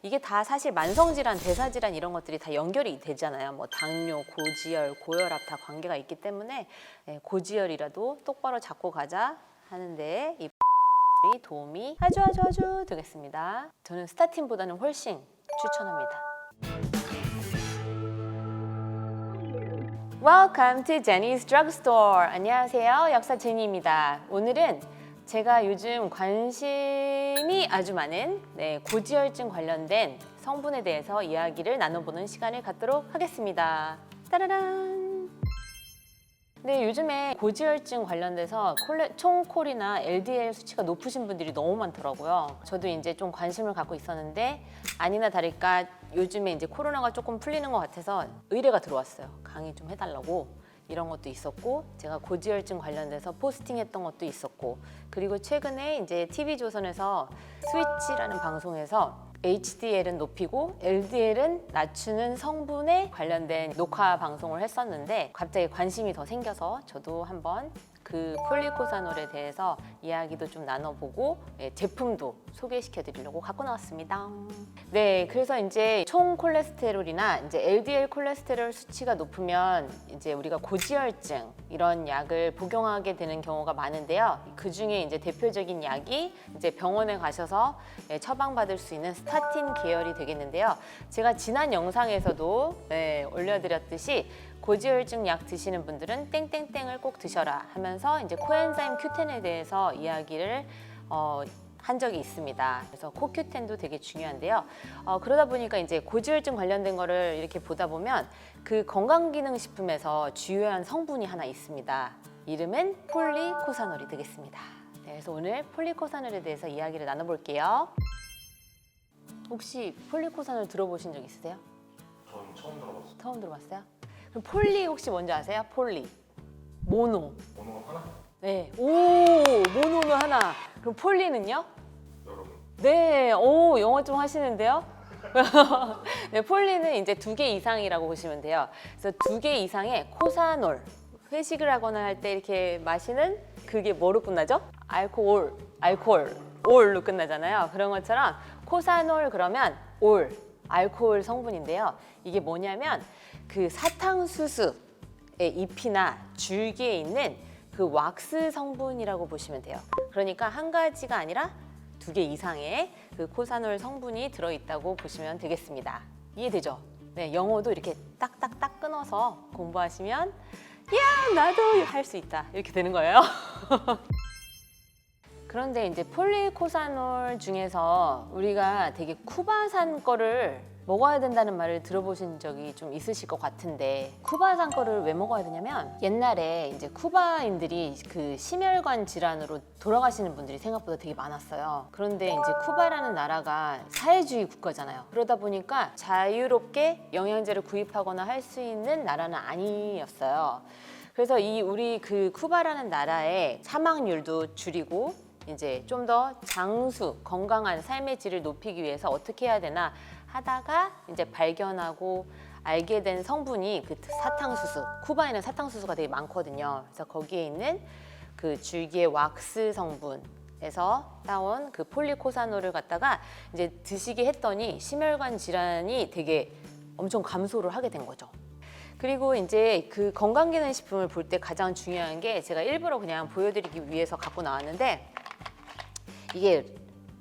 이게 다 사실 만성질환, 대사질환 이런 것들이 다 연결이 되잖아요. 뭐 당뇨, 고지혈, 고혈압 다 관계가 있기 때문에 고지혈이라도 똑바로 잡고 가자 하는데 이 도움이 아주 되겠습니다. 저는 스타틴보다는 훨씬 추천합니다. Welcome to Jenny's Drugstore. 안녕하세요. 역사 제니입니다. 오늘은 제가 요즘 관심이 아주 많은 고지혈증 관련된 성분에 대해서 이야기를 나눠보는 시간을 갖도록 하겠습니다. 따라란! 네, 요즘에 고지혈증 관련돼서 총콜이나 LDL 수치가 높으신 분들이 너무 많더라고요. 저도 이제 좀 관심을 갖고 있었는데 아니나 다를까 요즘에 이제 코로나가 조금 풀리는 것 같아서 의뢰가 들어왔어요. 강의 좀 해달라고. 이런 것도 있었고, 제가 고지혈증 관련돼서 포스팅했던 것도 있었고, 그리고 최근에 이제 TV조선에서 스위치라는 방송에서 HDL은 높이고 LDL은 낮추는 성분에 관련된 녹화 방송을 했었는데 갑자기 관심이 더 생겨서 저도 한번 그 폴리코사놀에 대해서 이야기도 좀 나눠보고 제품도 소개시켜 드리려고 갖고 나왔습니다. 네, 그래서 이제 총 콜레스테롤이나 이제 LDL 콜레스테롤 수치가 높으면 이제 우리가 고지혈증 이런 약을 복용하게 되는 경우가 많은데요. 그 중에 이제 대표적인 약이 이제 병원에 가셔서 처방받을 수 있는 스타틴 계열이 되겠는데요. 제가 지난 영상에서도 올려드렸듯이 고지혈증 약 드시는 분들은 땡땡땡을 꼭 드셔라 하면서 이제 코엔자임 Q10에 대해서 이야기를 한 적이 있습니다. 그래서 코큐텐도 되게 중요한데요. 그러다 보니까 이제 고지혈증 관련된 거를 이렇게 보다 보면 그 건강기능식품에서 주요한 성분이 하나 있습니다. 이름은 폴리코사놀이 되겠습니다. 네, 그래서 오늘 폴리코사놀에 대해서 이야기를 나눠볼게요. 혹시 폴리코사놀 들어보신 적 있으세요? 저는 처음 들어봤어요. 처음 들어봤어요? 그럼 폴리 혹시 뭔지 아세요? 폴리. 모노. 모노가 하나? 네. 오, 모노는 하나. 그럼 폴리는요? 여러 개. 네. 오, 영어 좀 하시는데요? 네, 폴리는 이제 2개 이상이라고 보시면 돼요. 그래서 2개 이상의 코사놀. 회식을 하거나 할 때 이렇게 마시는 그게 뭐로 끝나죠? 알코올, 올로 끝나잖아요. 그런 것처럼 코사놀 그러면 올, 알코올 성분인데요. 이게 뭐냐면 그 사탕수수의 잎이나 줄기에 있는 그 왁스 성분이라고 보시면 돼요. 그러니까 한 가지가 아니라 2개 이상의 그 코사놀 성분이 들어있다고 보시면 되겠습니다. 이해되죠? 네, 영어도 이렇게 딱딱딱 끊어서 공부하시면 야, 나도 할 수 있다. 이렇게 되는 거예요. 그런데 이제 폴리코사놀 중에서 우리가 되게 쿠바산 거를 먹어야 된다는 말을 들어보신 적이 좀 있으실 것 같은데 쿠바산 거를 왜 먹어야 되냐면 옛날에 이제 쿠바인들이 그 심혈관 질환으로 돌아가시는 분들이 생각보다 되게 많았어요. 그런데 이제 쿠바라는 나라가 사회주의 국가잖아요. 그러다 보니까 자유롭게 영양제를 구입하거나 할 수 있는 나라는 아니었어요. 그래서 우리 그 쿠바라는 나라의 사망률도 줄이고 이제 좀 더 장수, 건강한 삶의 질을 높이기 위해서 어떻게 해야 되나 하다가 이제 발견하고 알게 된 성분이 그 사탕수수. 쿠바에는 사탕수수가 되게 많거든요. 그래서 거기에 있는 그 줄기의 왁스 성분에서 따온 그 폴리코사놀을 갖다가 이제 드시게 했더니 심혈관 질환이 되게 엄청 감소를 하게 된 거죠. 그리고 이제 그 건강기능식품을 볼 때 가장 중요한 게 제가 일부러 그냥 보여드리기 위해서 갖고 나왔는데 이게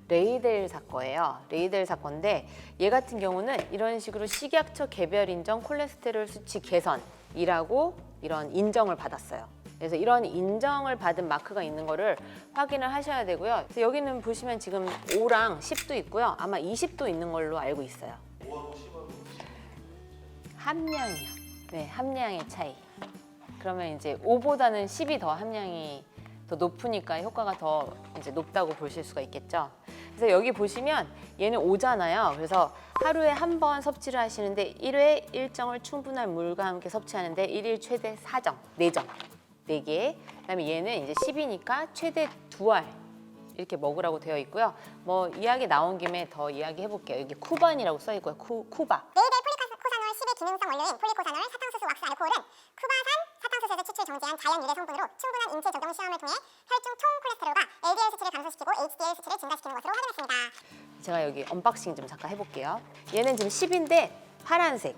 레이델사 거예요. 레이델사 건데 얘 같은 경우는 이런 식으로 식약처 개별 인정 콜레스테롤 수치 개선이라고 이런 인정을 받았어요. 그래서 이런 인정을 받은 마크가 있는 거를 확인을 하셔야 되고요. 그래서 여기는 보시면 지금 5랑 10도 있고요. 아마 20도 있는 걸로 알고 있어요. 5하고 10하고 함량이요. 네, 함량의 차이. 그러면 이제 5보다는 10이 더 함량이 더 높으니까 효과가 더 이제 높다고 보실 수가 있겠죠. 그래서 여기 보시면 얘는 5잖아요. 그래서 하루에 한 번 섭취를 하시는데 1회 일정을 충분한 물과 함께 섭취하는데 1일 최대 4정, 4정, 4개. 그다음에 얘는 이제 10이니까 최대 2알 이렇게 먹으라고 되어 있고요. 뭐 이야기 나온 김에 더 이야기해 볼게요. 여기 쿠반이라고 써 있고요. 쿠바. 레이델 폴리코사놀 10의 기능성 원료인 폴리코사놀, 사탕수수, 왁스, 알코올은 쿠바산 사탕수수 폴리코스에서 추출 정제한 자연 유래 성분으로 충분한 인체 적용 시험을 통해 혈중 총 콜레스테롤과 LDL 수치를 감소시키고 HDL 수치를 증가시키는 것으로 확인했습니다. 제가 여기 언박싱 좀 잠깐 해볼게요. 얘는 지금 10인데 파란색.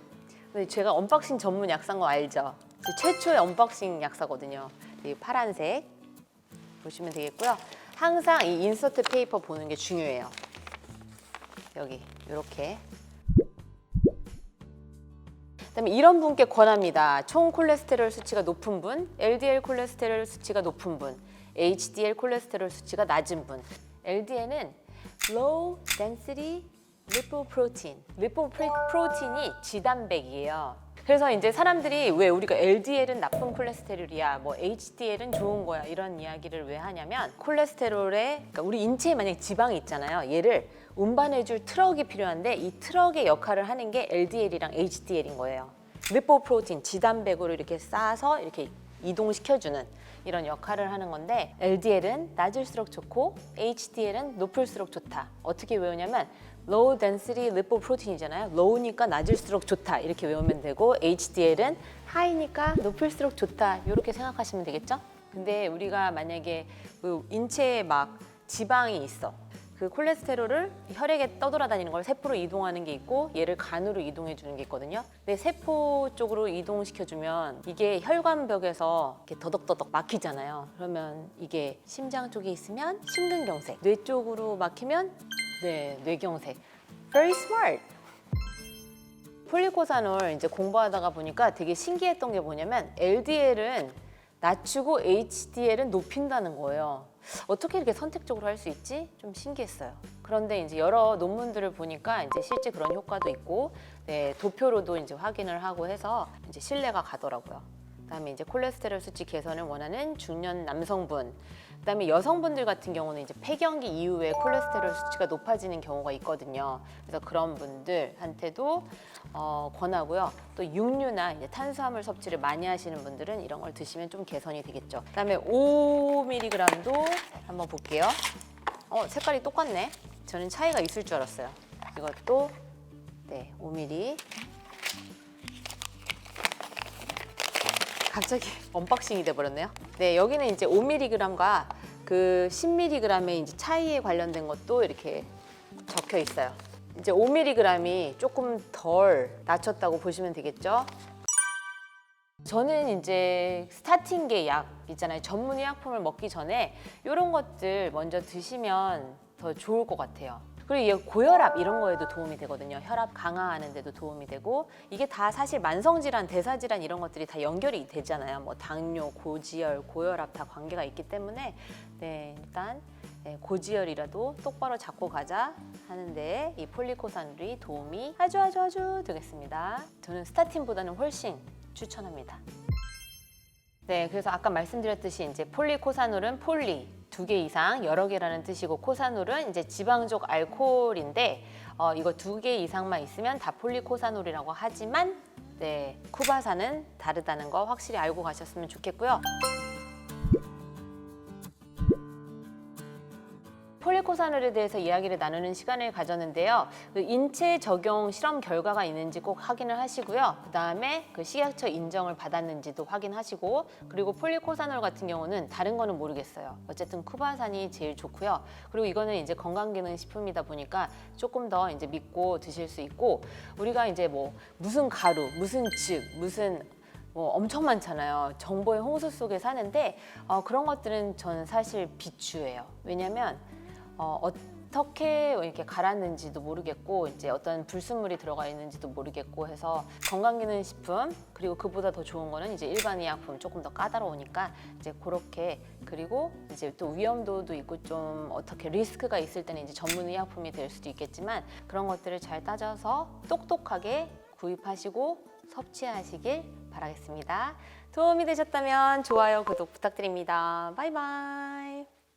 근데 제가 언박싱 전문 약사인 거 알죠? 제 최초의 언박싱 약사거든요. 이 파란색 보시면 되겠고요. 항상 이 인서트 페이퍼 보는 게 중요해요. 여기 이렇게. 그다음에 이런 분께 권합니다. 총 콜레스테롤 수치가 높은 분, LDL 콜레스테롤 수치가 높은 분, HDL 콜레스테롤 수치가 낮은 분. LDL은 Low Density Lipoprotein. 리포프로틴이 지단백이에요. 그래서 이제 사람들이 왜 우리가 LDL은 나쁜 콜레스테롤이야, 뭐 HDL은 좋은 거야 이런 이야기를 왜 하냐면 콜레스테롤에 그러니까 우리 인체에 만약 지방이 있잖아요. 얘를 운반해줄 트럭이 필요한데 이 트럭의 역할을 하는 게 LDL이랑 HDL인 거예요. 리포프로틴 지단백으로 이렇게 싸서 이렇게 이동시켜주는 이런 역할을 하는 건데 LDL은 낮을수록 좋고 HDL은 높을수록 좋다. 어떻게 외우냐면 low density lipoprotein이잖아요. low니까 낮을수록 좋다 이렇게 외우면 되고 HDL은 high니까 높을수록 좋다 이렇게 생각하시면 되겠죠? 근데 우리가 만약에 그 인체에 막 지방이 있어. 그 콜레스테롤을 혈액에 떠돌아다니는 걸 세포로 이동하는 게 있고 얘를 간으로 이동해 주는 게 있거든요. 근데 세포 쪽으로 이동시켜 주면 이게 혈관벽에서 이렇게 더덕더덕 막히잖아요. 그러면 이게 심장 쪽에 있으면 심근경색, 뇌 쪽으로 막히면 뇌경색. Very smart. 폴리코사놀 이제 공부하다가 보니까 되게 신기했던 게 뭐냐면 LDL은 낮추고 HDL은 높인다는 거예요. 어떻게 이렇게 선택적으로 할 수 있지? 좀 신기했어요. 그런데 이제 여러 논문들을 보니까 이제 실제 그런 효과도 있고, 도표로도 이제 확인을 하고 해서 이제 신뢰가 가더라고요. 그다음에 이제 콜레스테롤 수치 개선을 원하는 중년 남성분, 그다음에 여성분들 같은 경우는 이제 폐경기 이후에 콜레스테롤 수치가 높아지는 경우가 있거든요. 그래서 그런 분들한테도 권하고요. 또 육류나 이제 탄수화물 섭취를 많이 하시는 분들은 이런 걸 드시면 좀 개선이 되겠죠. 그다음에 5mg도 한번 볼게요. 색깔이 똑같네. 저는 차이가 있을 줄 알았어요. 이것도 5mg. 갑자기 언박싱이 돼버렸네요. 여기는 이제 5mg과 그 10mg의 이제 차이에 관련된 것도 이렇게 적혀 있어요. 이제 5mg이 조금 덜 낮췄다고 보시면 되겠죠. 저는 이제 스타팅계 약 있잖아요. 전문 의약품을 먹기 전에 이런 것들 먼저 드시면 더 좋을 것 같아요. 그리고 얘 고혈압 이런 거에도 도움이 되거든요. 혈압 강화하는 데도 도움이 되고 이게 다 사실 만성질환, 대사질환 이런 것들이 다 연결이 되잖아요. 뭐 당뇨, 고지혈, 고혈압 다 관계가 있기 때문에 일단 고지혈이라도 똑바로 잡고 가자 하는데 이 폴리코사놀이 도움이 아주 되겠습니다. 저는 스타틴보다는 훨씬 추천합니다. 그래서 아까 말씀드렸듯이 이제 폴리코사놀은 폴리 2개 이상 여러 개라는 뜻이고 코사놀은 이제 지방족 알코올인데 이거 2개 이상만 있으면 다 폴리코사놀이라고 하지만 쿠바사는 다르다는 거 확실히 알고 가셨으면 좋겠고요. 폴리코사놀에 대해서 이야기를 나누는 시간을 가졌는데요. 그 인체 적용 실험 결과가 있는지 꼭 확인을 하시고요. 그 다음에 그 식약처 인정을 받았는지도 확인하시고, 그리고 폴리코사놀 같은 경우는 다른 거는 모르겠어요. 어쨌든 쿠바산이 제일 좋고요. 그리고 이거는 이제 건강기능식품이다 보니까 조금 더 이제 믿고 드실 수 있고, 우리가 이제 뭐 무슨 가루, 무슨 즙, 무슨 엄청 많잖아요. 정보의 홍수 속에 사는데 그런 것들은 저는 사실 비추예요. 왜냐면 어떻게 이렇게 갈았는지도 모르겠고 이제 어떤 불순물이 들어가 있는지도 모르겠고 해서 건강기능식품, 그리고 그보다 더 좋은 거는 이제 일반 의약품, 조금 더 까다로우니까 이제 그렇게, 그리고 이제 또 위험도도 있고 좀 어떻게 리스크가 있을 때는 이제 전문 의약품이 될 수도 있겠지만 그런 것들을 잘 따져서 똑똑하게 구입하시고 섭취하시길 바라겠습니다. 도움이 되셨다면 좋아요, 구독 부탁드립니다. 바이바이.